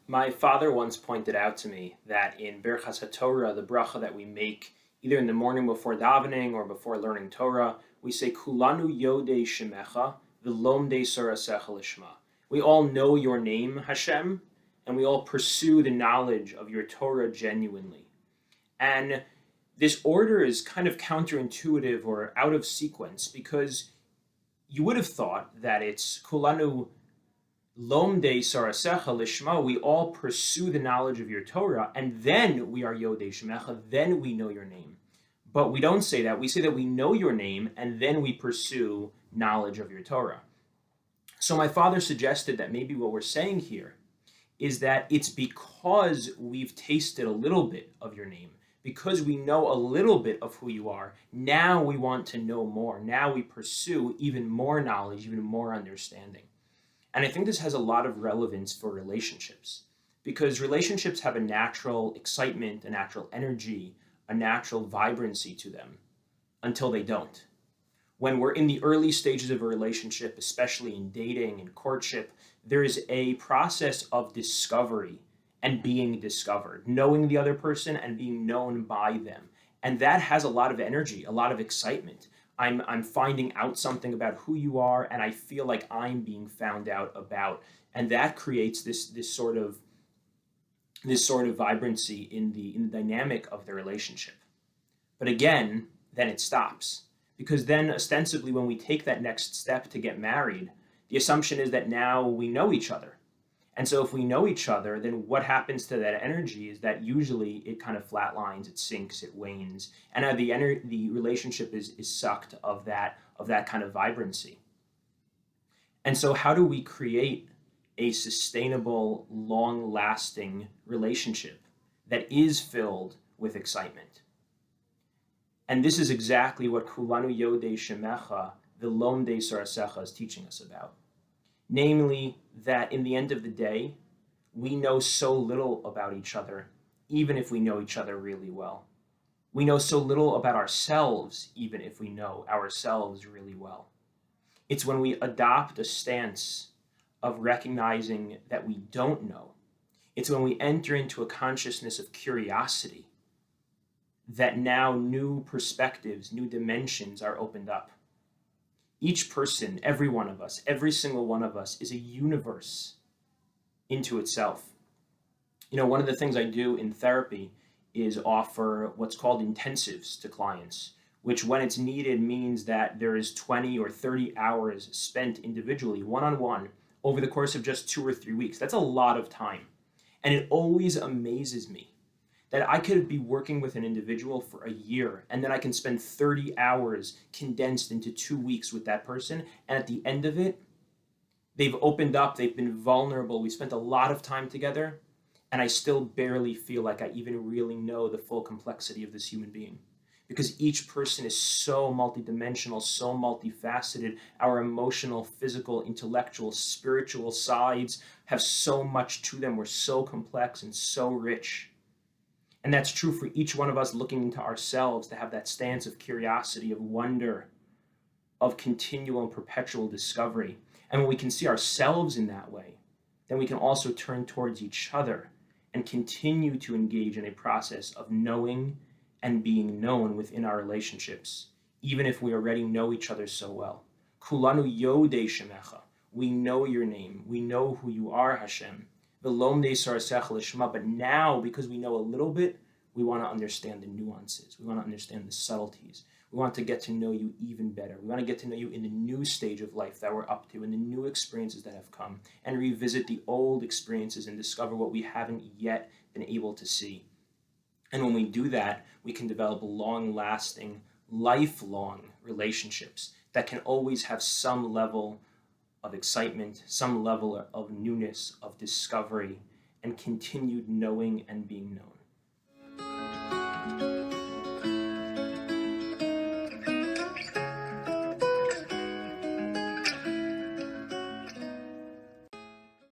My father once pointed out to me that in Birchas HaTorah, the bracha that we make either in the morning before davening or before learning Torah, we say Kulanu Yodei Shemecha V'Lomdei Sorasecha Lishma. We all know your name, Hashem, and we all pursue the knowledge of your Torah genuinely. And this order is kind of counterintuitive or out of sequence because you would have thought that it's Kulanu Lomdei Sarasecha Lishma, we all pursue the knowledge of your Torah, and then we are Yodei Shemecha, then we know your name. But we don't say that. We say that we know your name, and then we pursue knowledge of your Torah. So my father suggested that maybe what we're saying here is that it's because we've tasted a little bit of your name, because we know a little bit of who you are, now we want to know more. Now we pursue even more knowledge, even more understanding. And I think this has a lot of relevance for relationships because relationships have a natural excitement, a natural energy, a natural vibrancy to them until they don't. When we're in the early stages of a relationship, especially in dating and courtship, there is a process of discovery and being discovered, knowing the other person and being known by them. And that has a lot of energy, a lot of excitement. I'm finding out something about who you are, and I feel like I'm being found out about, and that creates this sort of vibrancy in the dynamic of the relationship. But again, then it stops because then ostensibly when we take that next step to get married, the assumption is that now we know each other. And so if we know each other, then what happens to that energy is that usually it kind of flatlines, it sinks, it wanes, and the relationship is sucked of that kind of vibrancy. And so how do we create a sustainable, long-lasting relationship that is filled with excitement? And this is exactly what Kulanu Yodei Shemecha, V'Lomdei Sorasecha is teaching us about. Namely, that in the end of the day, we know so little about each other, even if we know each other really well. We know so little about ourselves, even if we know ourselves really well. It's when we adopt a stance of recognizing that we don't know. It's when we enter into a consciousness of curiosity that now new perspectives, new dimensions are opened up. Each person, every one of us, every single one of us is a universe into itself. You know, one of the things I do in therapy is offer what's called intensives to clients, which when it's needed means that there is 20 or 30 hours spent individually, one-on-one, over the course of just 2 or 3 weeks. That's a lot of time. And it always amazes me that I could be working with an individual for a year and then I can spend 30 hours condensed into 2 weeks with that person. And at the end of it, they've opened up, they've been vulnerable, we spent a lot of time together, and I still barely feel like I even really know the full complexity of this human being. Because each person is so multidimensional, so multifaceted. Our emotional, physical, intellectual, spiritual sides have so much to them. We're so complex and so rich. And that's true for each one of us looking into ourselves to have that stance of curiosity, of wonder, of continual and perpetual discovery. And when we can see ourselves in that way, then we can also turn towards each other and continue to engage in a process of knowing and being known within our relationships, even if we already know each other so well. Kulanu Yodei Shemecha. We know your name. We know who you are, Hashem. V'Lomdei Sorasecha Lishma. But now, because we know a little bit, we want to understand the nuances. We want to understand the subtleties. We want to get to know you even better. We want to get to know you in the new stage of life that we're up to, in the new experiences that have come, and revisit the old experiences and discover what we haven't yet been able to see. And when we do that, we can develop long-lasting, lifelong relationships that can always have some level of excitement, some level of newness, of discovery, and continued knowing and being known.